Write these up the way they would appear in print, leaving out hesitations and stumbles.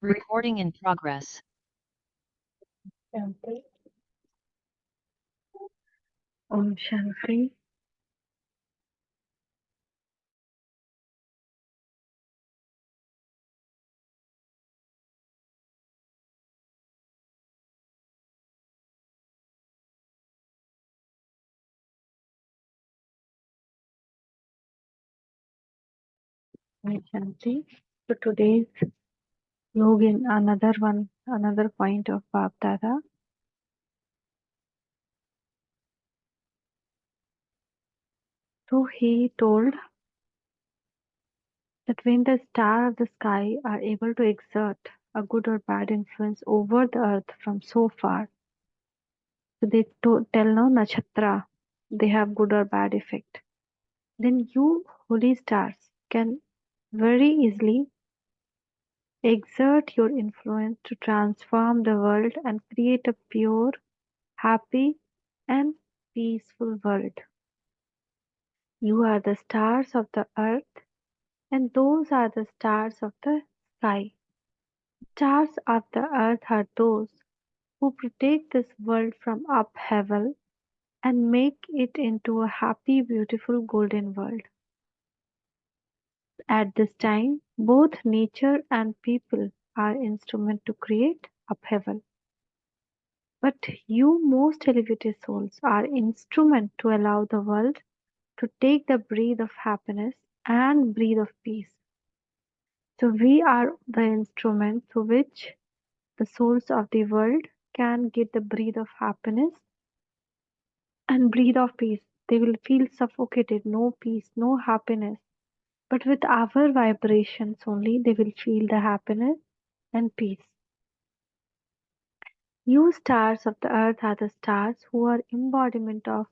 Recording in progress. Shanti. Om Shanti. Om Shanti. So today's login, another point of BapDada. So he told that when the stars of the sky are able to exert a good or bad influence over the earth from so far, so they tell no nakshatra, they have good or bad effect. Then you holy stars can very easily exert your influence to transform the world and create a pure, happy, and peaceful world. You are the stars of the earth, and those are the stars of the sky. Stars of the earth are those who protect this world from upheaval and make it into a happy, beautiful, golden world. At this time, both nature and people are instruments to create upheaval. But you most elevated souls are instrument to allow the world to take the breath of happiness and breathe of peace. So we are the instrument through which the souls of the world can get the breath of happiness and breathe of peace. They will feel suffocated, no peace, no happiness. But with our vibrations only, they will feel the happiness and peace. You stars of the earth are the stars who are embodiment of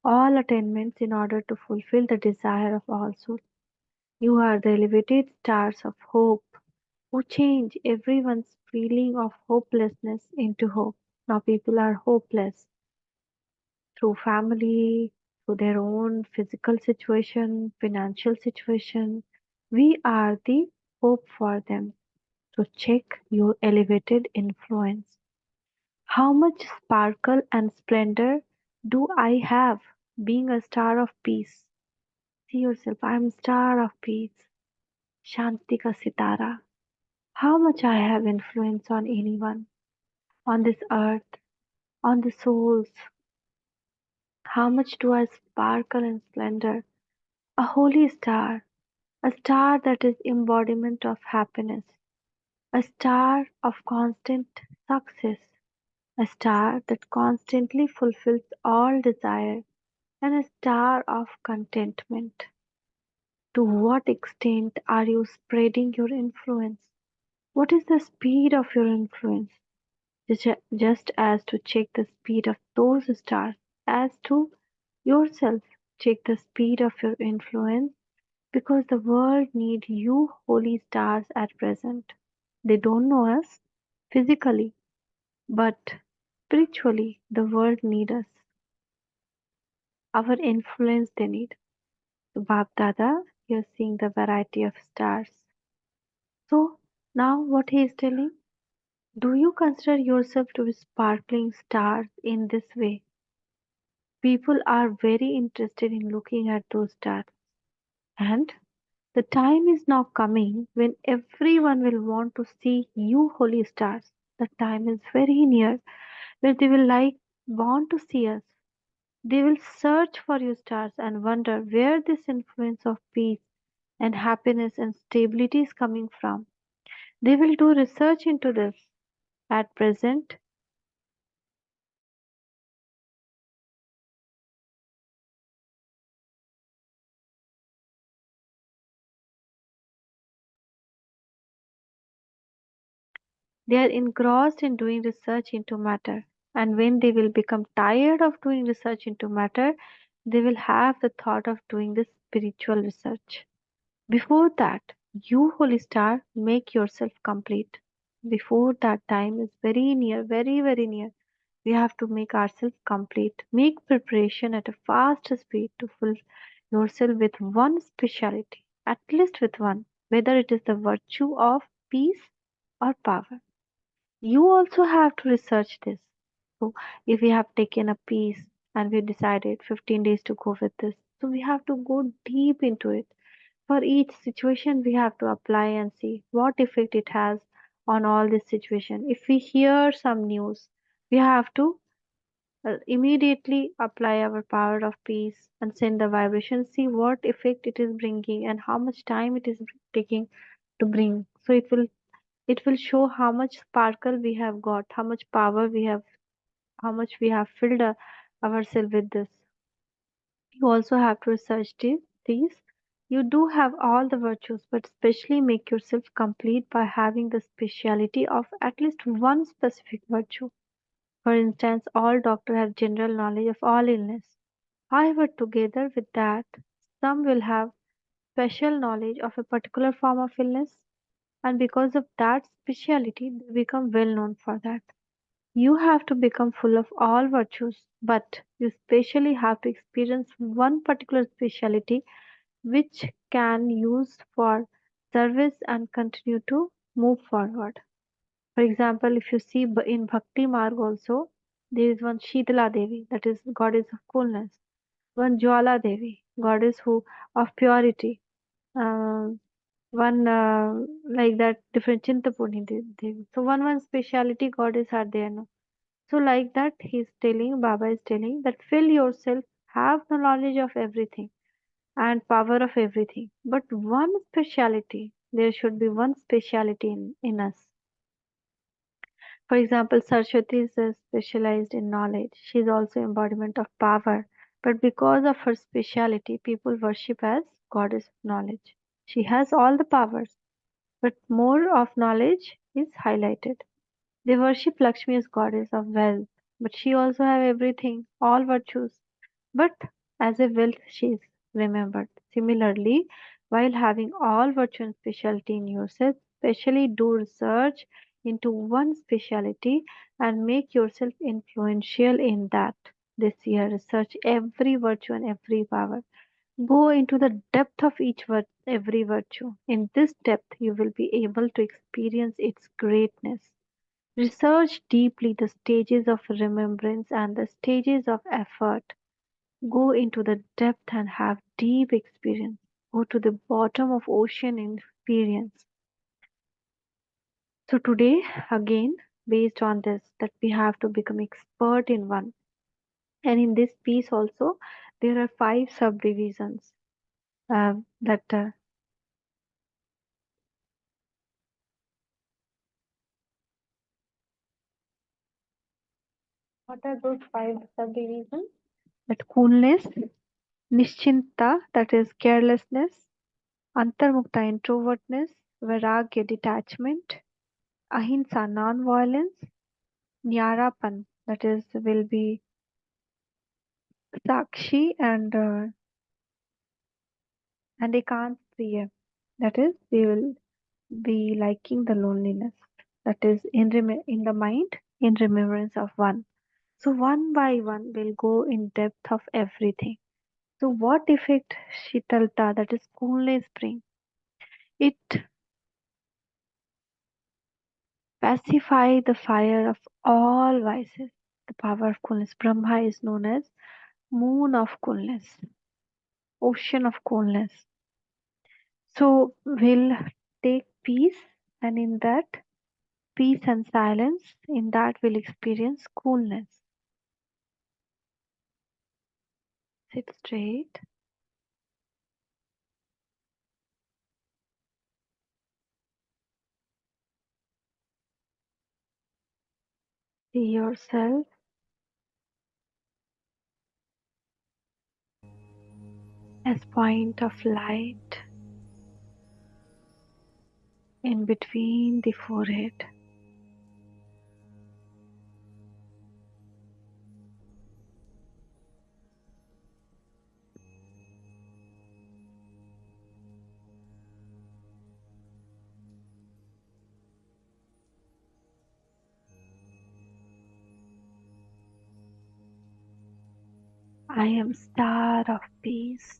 all attainments in order to fulfill the desire of all souls. You are the elevated stars of hope who change everyone's feeling of hopelessness into hope. Now people are hopeless through family, through their own physical situation, financial situation. We are the hope for them. So check your elevated influence. How much sparkle and splendor do I have being a star of peace? See yourself, I am star of peace. Shanti ka sitara. How much I have influence on anyone, on this earth, on the souls. How much do I sparkle and splendor? A holy star, a star that is embodiment of happiness, a star of constant success, a star that constantly fulfills all desire, and a star of contentment. To what extent are you spreading your influence? What is the speed of your influence? Just as to check the speed of those stars, as to yourself, check the speed of your influence because the world need you holy stars at present. They don't know us physically, but spiritually the world need us. Our influence they need. So BapDada, you're seeing the variety of stars. So now what he is telling, do you consider yourself to be sparkling stars in this way? People are very interested in looking at those stars. And the time is now coming when everyone will want to see you holy stars. The time is very near where they will want to see us. They will search for you stars and wonder where this influence of peace and happiness and stability is coming from. They will do research into this. At present, they are engrossed in doing research into matter. And when they will become tired of doing research into matter, they will have the thought of doing the spiritual research. Before that, you, Holy Star, make yourself complete. Before that time is very near, very, very near. We have to make ourselves complete. Make preparation at a fast speed to fill yourself with one speciality, at least with one, whether it is the virtue of peace or power. You also have to research this. So, if we have taken a piece and we decided 15 days to go with this, so we have to go deep into it. For each situation, we have to apply and see what effect it has on all this situation. If we hear some news, we have to immediately apply our power of peace and send the vibration, see what effect it is bringing and how much time it is taking to bring. So it will show how much sparkle we have got, how much power we have, how much we have filled ourselves with this. You also have to research these. You do have all the virtues, but especially make yourself complete by having the speciality of at least one specific virtue. For instance, all doctors have general knowledge of all illness. However, together with that, some will have special knowledge of a particular form of illness, and because of that speciality, they become well known for that. You have to become full of all virtues, but you specially have to experience one particular speciality which can use for service and continue to move forward. For example, if you see in Bhakti Marg also, there is one Shitala Devi, that is goddess of coolness, one Jwala Devi, goddess who of purity, uh, one like that different Chintapurni Devi. So one speciality goddess are there. No? So like that, Baba is telling that fill yourself, have the knowledge of everything and power of everything. But one speciality, there should be one speciality in us. For example, Saraswati is specialized in knowledge. She is also embodiment of power. But because of her speciality, people worship as goddess of knowledge. She has all the powers, but more of knowledge is highlighted. They worship Lakshmi as goddess of wealth, but she also have everything, all virtues. But as a wealth she is remembered. Similarly, while having all virtue and specialty in yourself, specially do research into one specialty and make yourself influential in that. This year, research every virtue and every power. Go into the depth of every virtue. In this depth, you will be able to experience its greatness. Research deeply the stages of remembrance and the stages of effort. Go into the depth and have deep experience. Go to the bottom of ocean in experience. So today, again, based on this, that we have to become expert in one. And in this piece also, there are five subdivisions that what are those five subdivisions? That coolness, nischinta, that is carelessness, antarmukta introvertness, vairagya detachment, ahimsa non-violence, nyarapan that is will be sakshi and ekant priya that is we will be liking the loneliness that is in the mind in remembrance of one. So one by one we'll go in depth of everything. So what effect shitalta that is coolness bring? It pacify the fire of all vices. The power of coolness. Brahma is known as moon of coolness, ocean of coolness. So we'll take peace, and in that peace and silence, in that we'll experience coolness. Sit straight, see yourself as point of light in between the forehead. I am star of peace,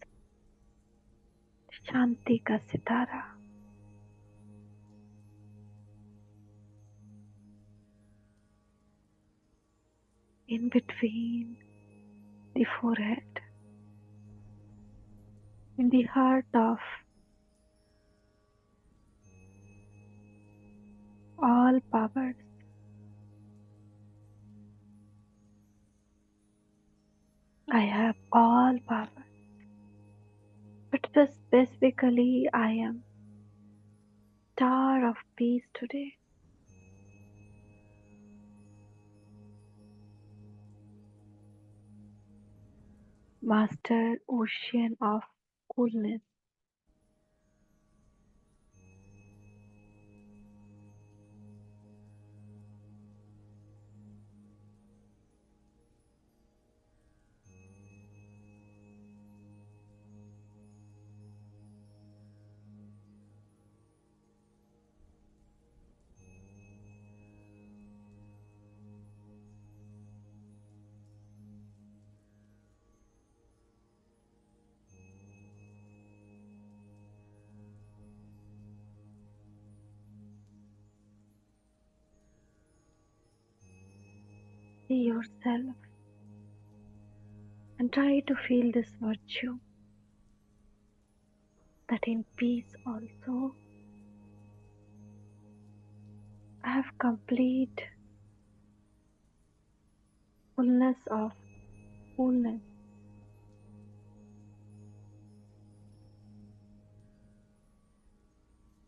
Shanti ka sitara. in between the forehead, in the heart of all powers. I have all power, but specifically, I am star of peace today, master ocean of coolness. See yourself and try to feel this virtue that in peace also I have complete fullness of coolness,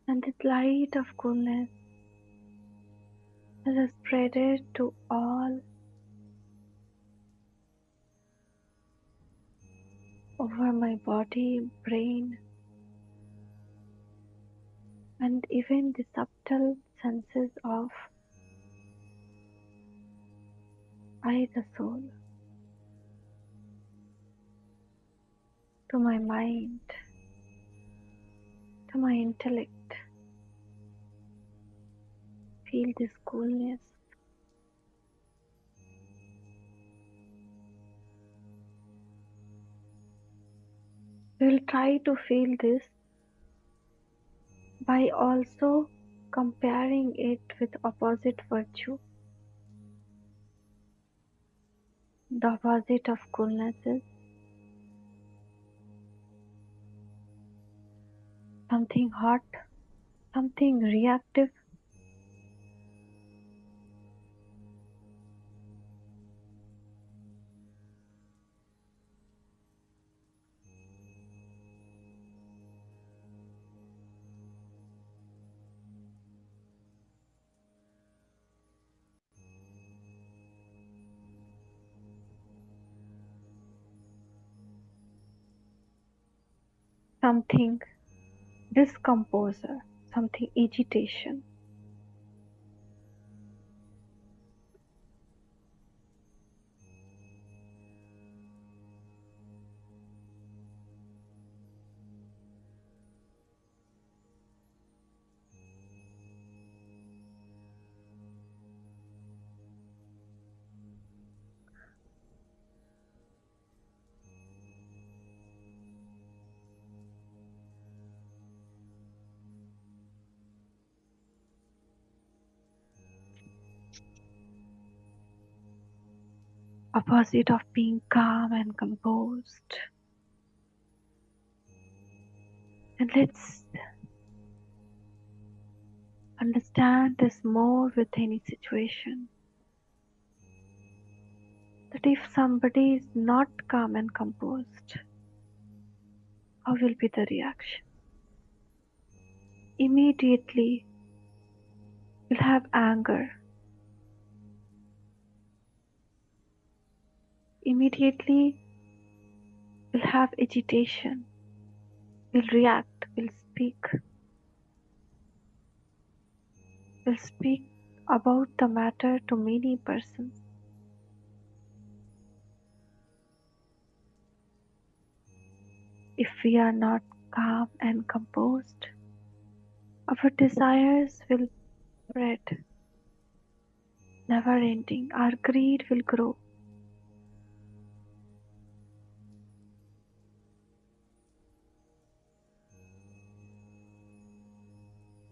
and this light of coolness has spreaded to all over my body, brain, and even the subtle senses of I, the soul, to my mind, to my intellect. Feel this coolness. We will try to feel this by also comparing it with opposite virtue. The opposite of coolness is something hot, something reactive, something discomposer, something agitation. Opposite of being calm and composed. And let's understand this more with any situation. That if somebody is not calm and composed, how will be the reaction? Immediately will have anger. Immediately will have agitation, will react, will speak about the matter to many persons. If we are not calm and composed, our desires will spread, never ending. Our greed will grow.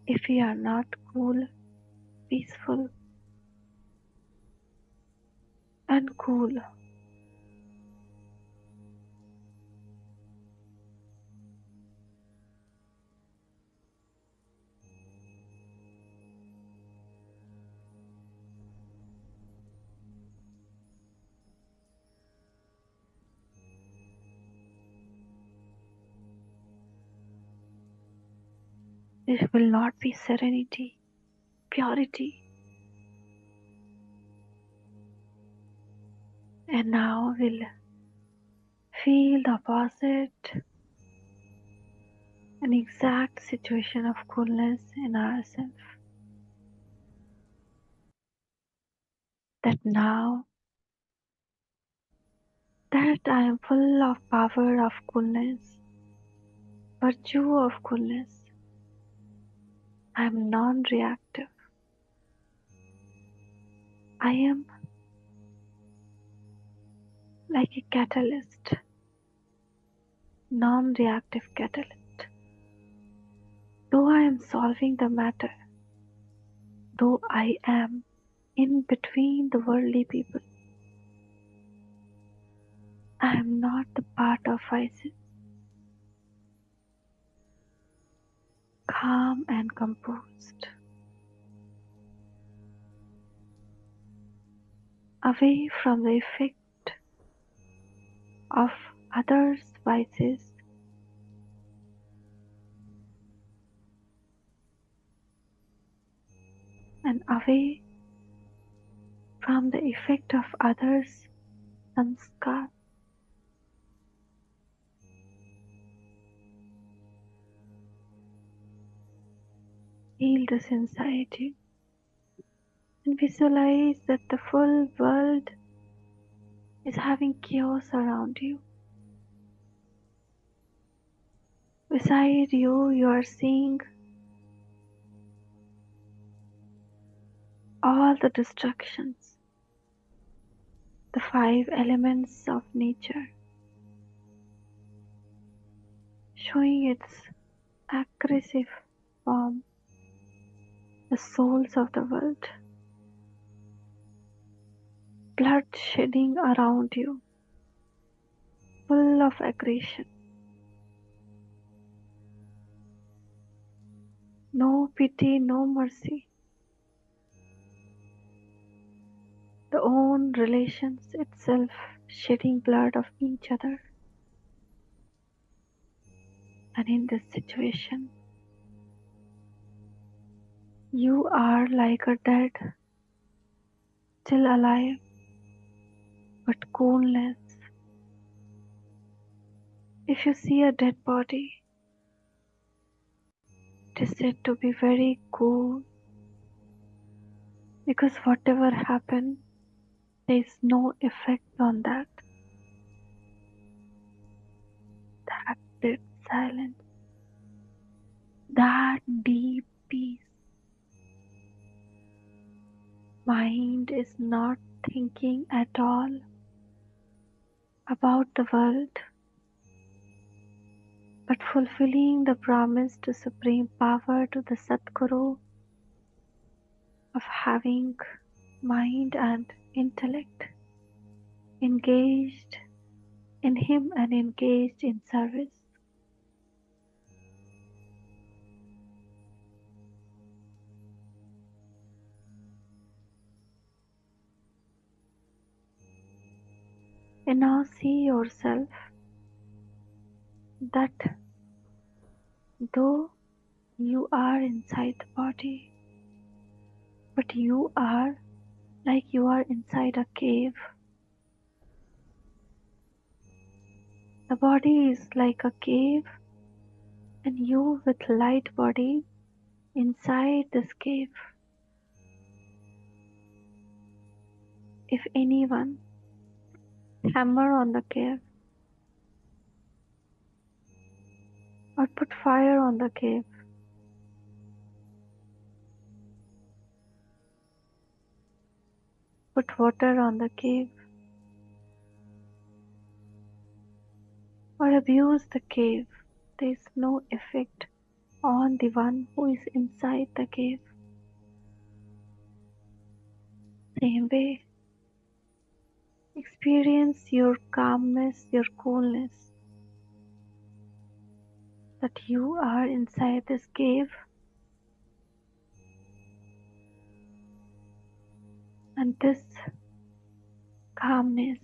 If we are not cool, peaceful, and cool. This will not be serenity, purity. And now we'll feel the opposite, an exact situation of coolness in ourselves. That now that I am full of power of coolness, virtue of coolness, I am non reactive. I am like a catalyst, non reactive catalyst. Though I am solving the matter, though I am in between the worldly people, I am not the part of vices, calm and composed, away from the effect of others' vices and away from the effect of others' sanskar. Feel this anxiety and visualize that the full world is having chaos around you. Beside you, you are seeing all the destructions, the five elements of nature, showing its aggressive form, the souls of the world, blood shedding around you, full of aggression, no pity, no mercy. The own relations itself shedding blood of each other. And in this situation, you are like a dead, still alive, but coolness. If you see a dead body, it is said to be very cool because whatever happened, there is no effect on that. That dead silence, that deep peace. Mind is not thinking at all about the world, but fulfilling the promise to Supreme Power, to the Satguru, of having mind and intellect engaged in Him and engaged in service. And now see yourself that though you are inside the body, but you are like you are inside a cave. The body is like a cave, and you with light body inside this cave. If anyone hammer on the cave or put fire on the cave, put water on the cave, or abuse the cave, there is no effect on the one who is inside the cave. Same way, Experience your calmness, your coolness, that you are inside this cave and this calmness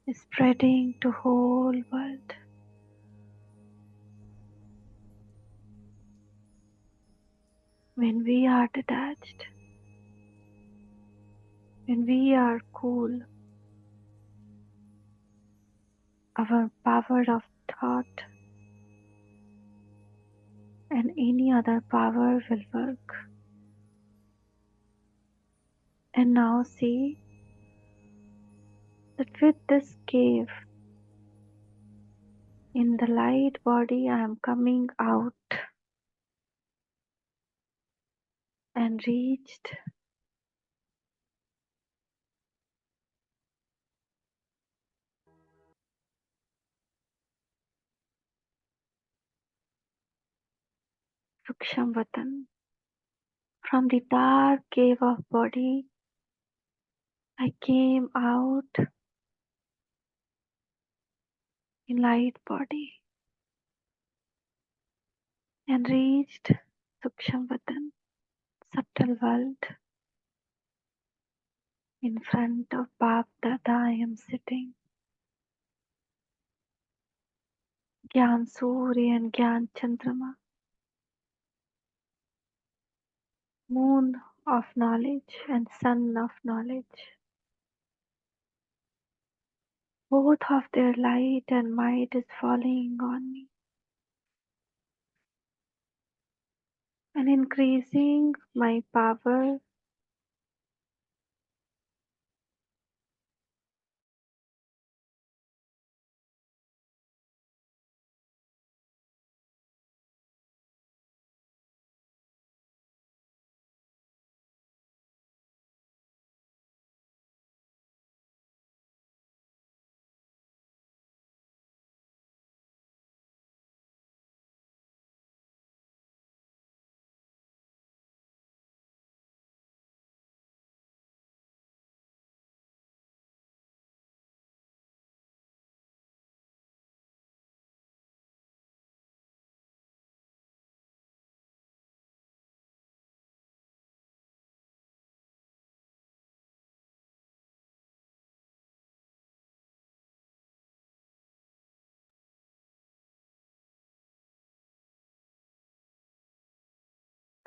is spreading to whole world. When we are detached, when we are cool, our power of thought and any other power will work. And now see that with this cave in the light body, I am coming out and reached Sukshamvatan. From the dark cave of body, I came out in light body and reached Sukshamvatan, subtle world. In front of BapDada I am sitting. Gyan Surya and Gyan Chandrama, moon of knowledge and sun of knowledge. Both of their light and might is falling on me and increasing my power.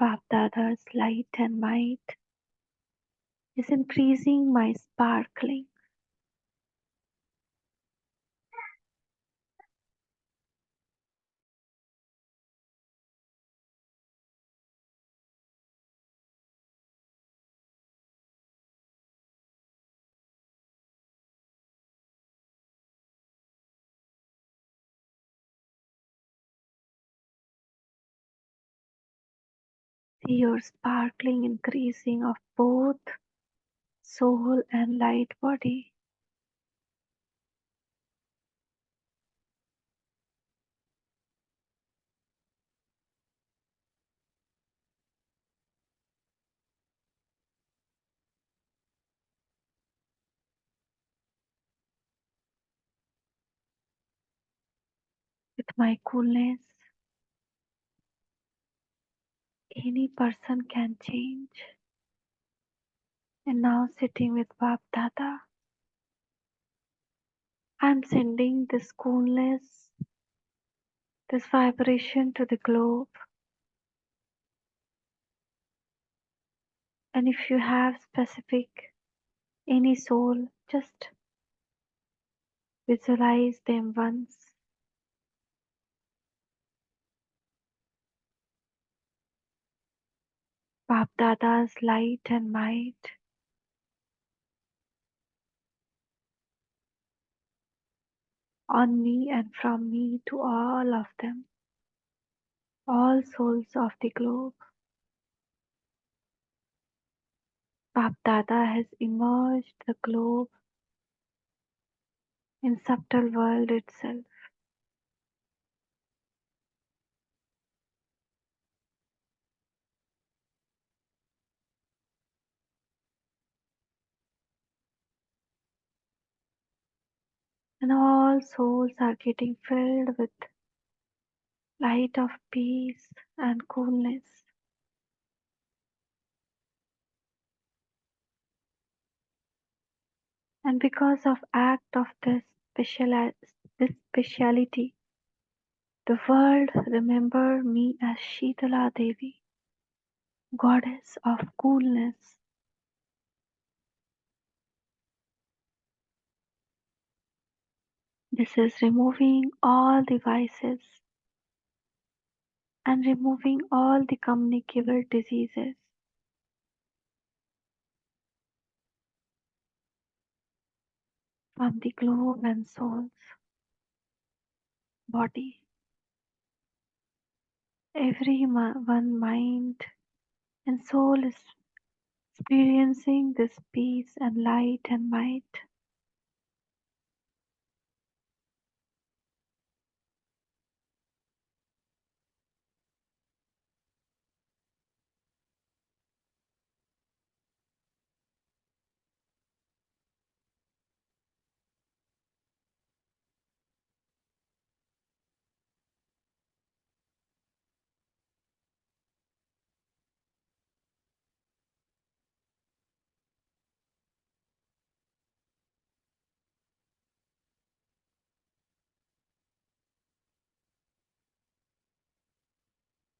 BapDada's light and might is increasing my sparkling. See your sparkling increasing of both soul and light body. With my coolness, any person can change. And now sitting with BapDada, I'm sending this coolness, this vibration to the globe. And if you have specific any soul, just visualize them once. BapDada's light and might on me and from me to all of them, all souls of the globe. BapDada has emerged the globe in subtle world itself. and all souls are getting filled with light of peace and coolness. And because of act of this speciality, the world remember me as Shitala Devi, goddess of coolness. This is removing all the vices and removing all the communicable diseases from the globe and soul's body. Every one mind and soul is experiencing this peace and light and might.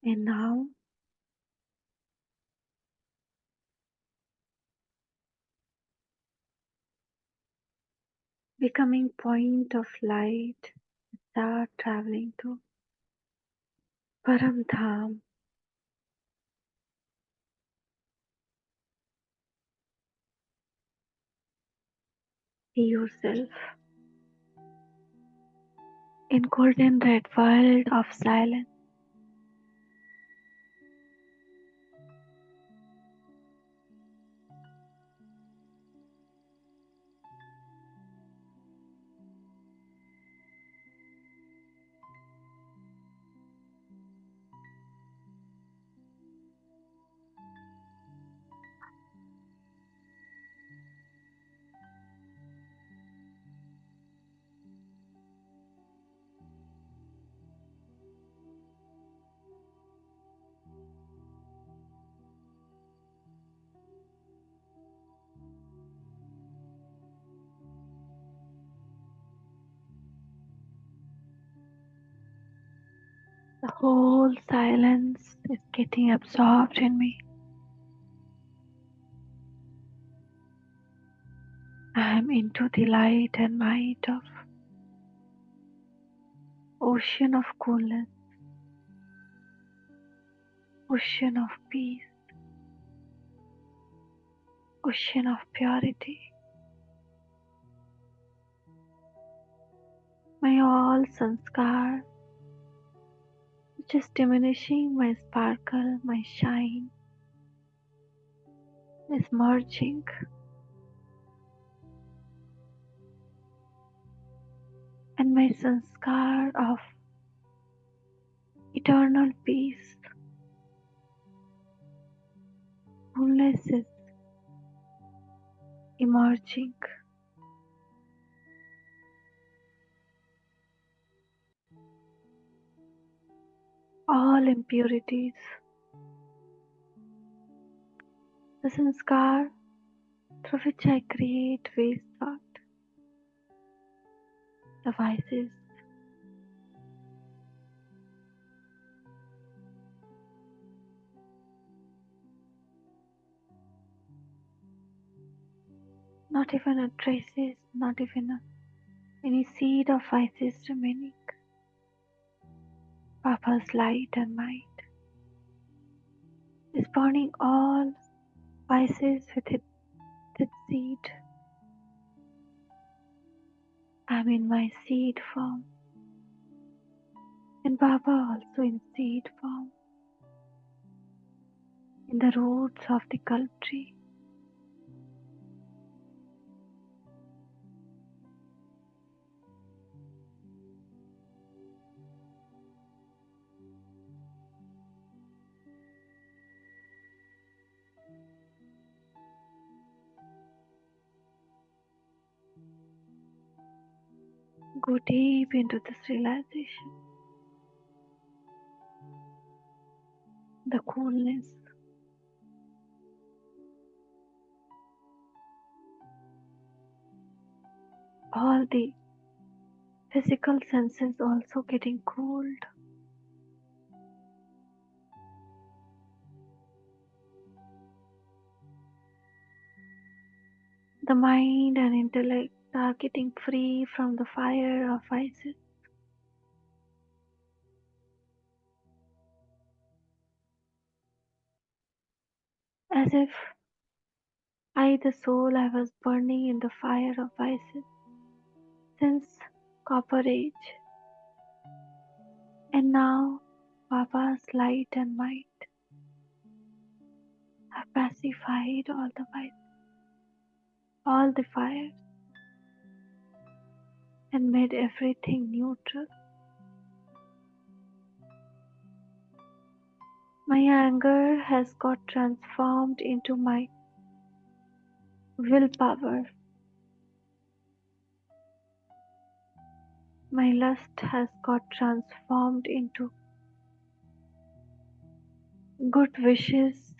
And now, becoming point of light, start traveling to Param Dham. See yourself in golden red world of silence. The whole silence is getting absorbed in me. I am into the light and might of ocean of coolness, ocean of peace, ocean of purity. May all sanskar, which is diminishing my sparkle, my shine, is merging, and my sanskar of eternal peace, coolness is emerging. All impurities, the sanskar through which I create waste thought, the vices, not even a traces, not even any seed of vices remaining. Papa's light and might is burning all vices with its seed. I'm in my seed form, and Baba also in seed form, in the roots of the kalp tree. Go deep into this realization, the coolness, all the physical senses also getting cooled. The mind and intellect are getting free from the fire of vices, as if I, the soul, I was burning in the fire of vices since copper age, and now Baba's light and might have pacified all the vices, all the fires, and made everything neutral. My anger has got transformed into my willpower. My lust has got transformed into good wishes,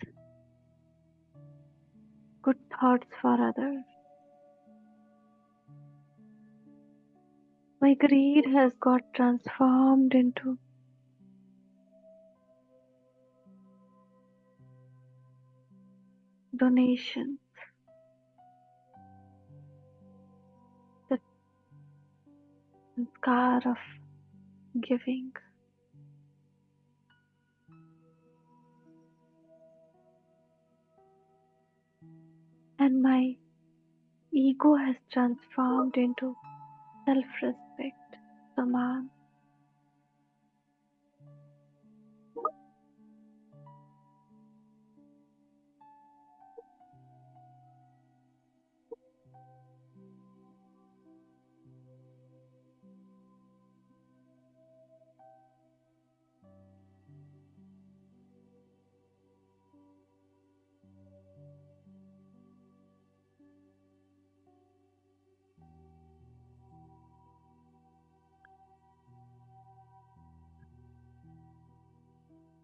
good thoughts for others. My greed has got transformed into donation, the sanskar of giving. And my ego has transformed into self-respect, Saman.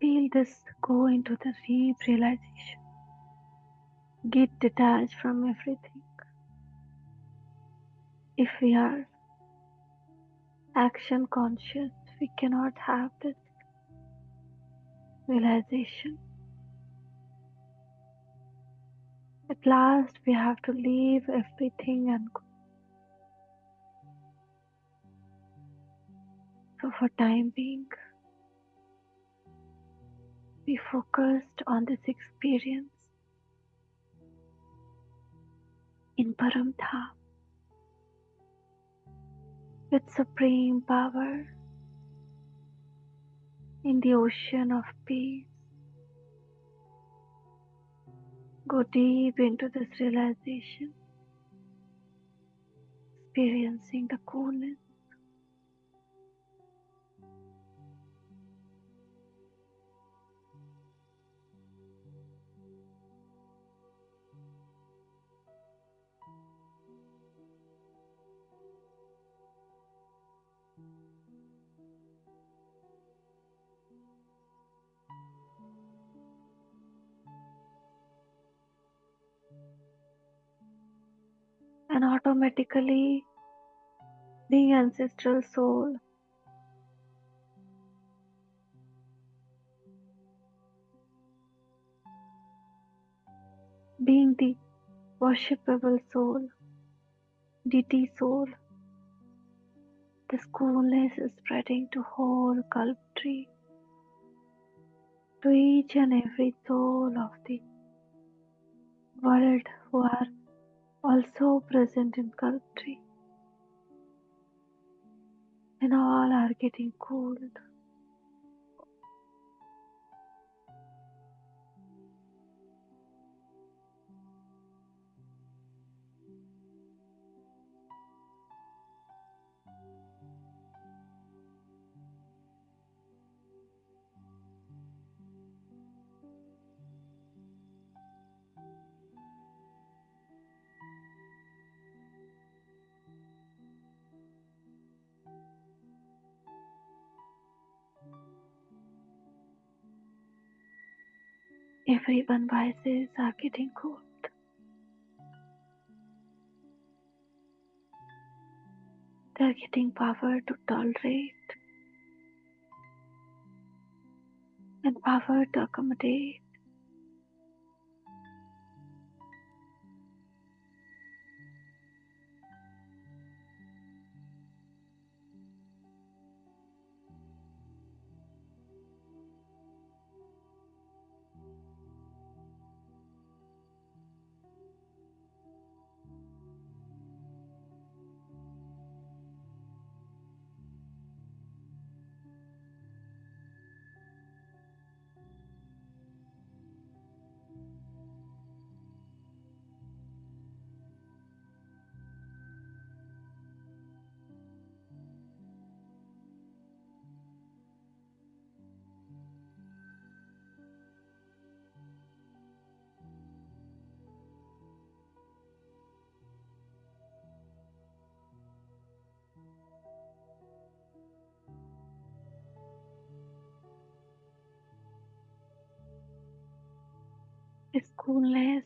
Feel this go into the deep realization. Get detached from everything. If we are action conscious, we cannot have this realization. At last, we have to leave everything and go. So, for time being, be focused on this experience in Param Dham with supreme power in the ocean of peace. Go deep into this realization, experiencing the coolness. And automatically, the ancestral soul, being the worshipable soul, deity soul, this coolness is spreading to whole Kalp tree, to each and every soul of the world who are also present in Kalp tree, and all are getting cooled. Everyone's biases are getting cold. They're getting power to tolerate and power to accommodate. This coolness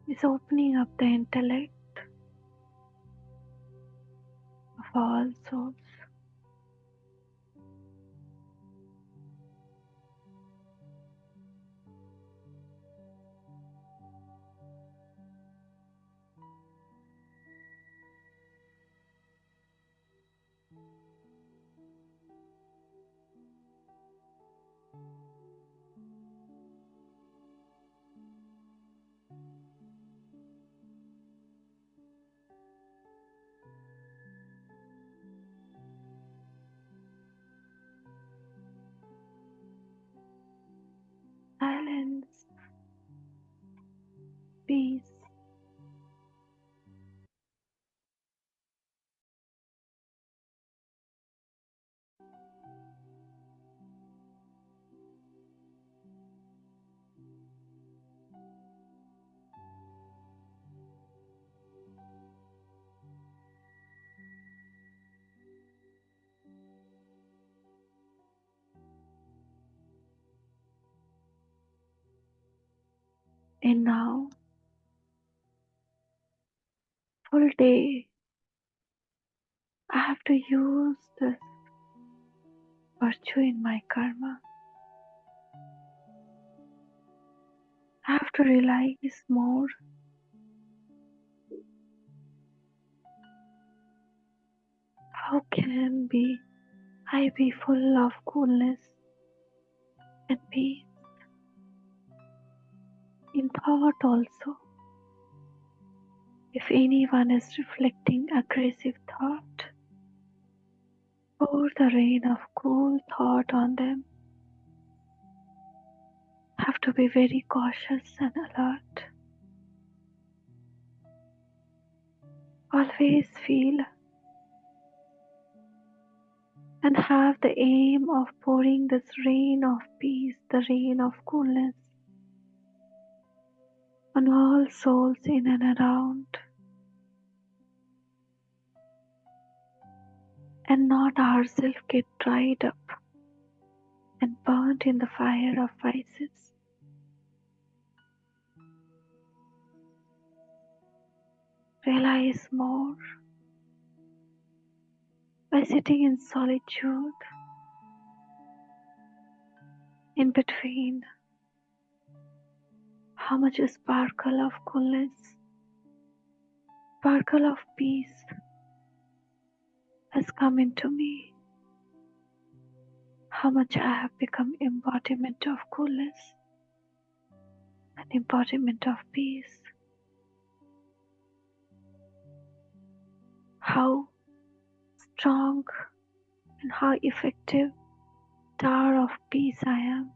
is opening up the intellect of all souls. Silence, peace, and now full day I have to use this virtue in my karma. I have to realize more. How can I be full of coolness and peace in thought also? If anyone is reflecting aggressive thought, pour the rain of cool thought on them. Have to be very cautious and alert. Always feel and have the aim of pouring this rain of peace, the rain of coolness on all souls in and around, and not ourselves get dried up and burnt in the fire of vices. Realize more by sitting in solitude in between how much sparkle of coolness, sparkle of peace has come into me, how much I have become embodiment of coolness, an embodiment of peace, how strong and how effective tower of peace I am.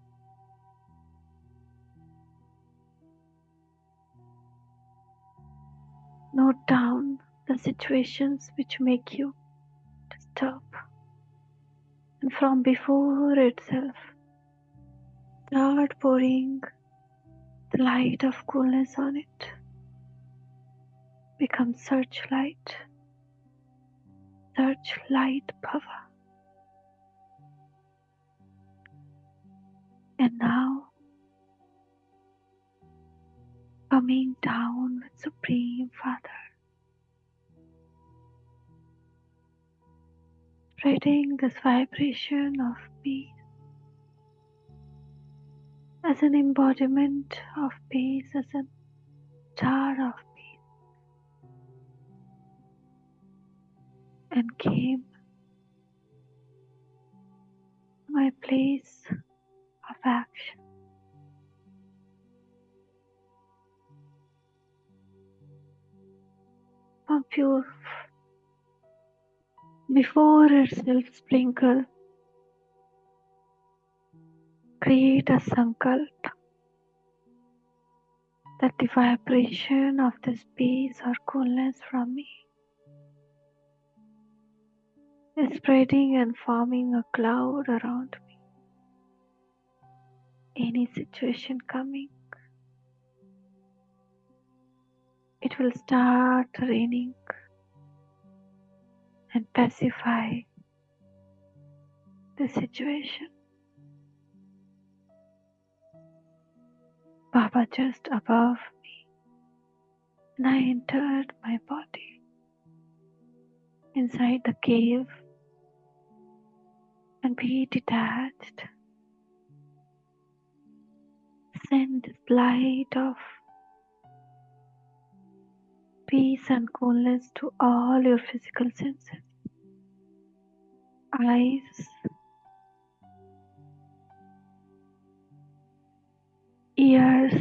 Note down the situations which make you disturb, and from before itself, start pouring the light of coolness on it. Become searchlight power. And now, coming down with Supreme Father, spreading this vibration of peace as an embodiment of peace, as a star of peace, and came to my place of action from pure before itself sprinkle, create a sankalp that the vibration of this peace or coolness from me is spreading and forming a cloud around me. Any situation coming, it will start raining and pacify the situation. Baba just above me, and I entered my body inside the cave and be detached. Send this light of peace and coolness to all your physical senses, eyes, ears,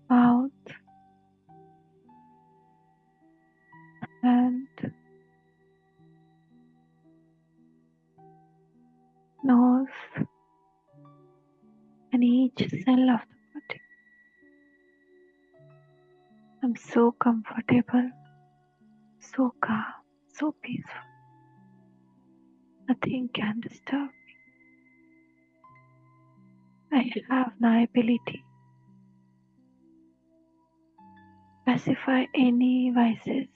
mouth, and nose, and each cell of the body. I'm so comfortable, so calm, so peaceful. Nothing can disturb me. I have the ability to pacify any vices,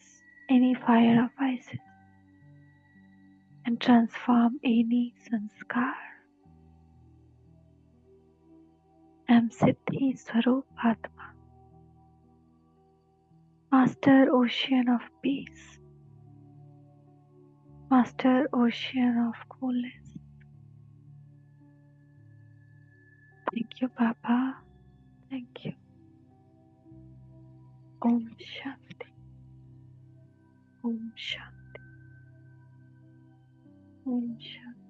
any fire of vices, and transform any sanskar. I'm Siddhi Swarup Atma, Master Ocean of Peace, Master Ocean of Coolness. Thank you, Baba. Thank you. Om Shanti. Om Shanti. Om Shanti.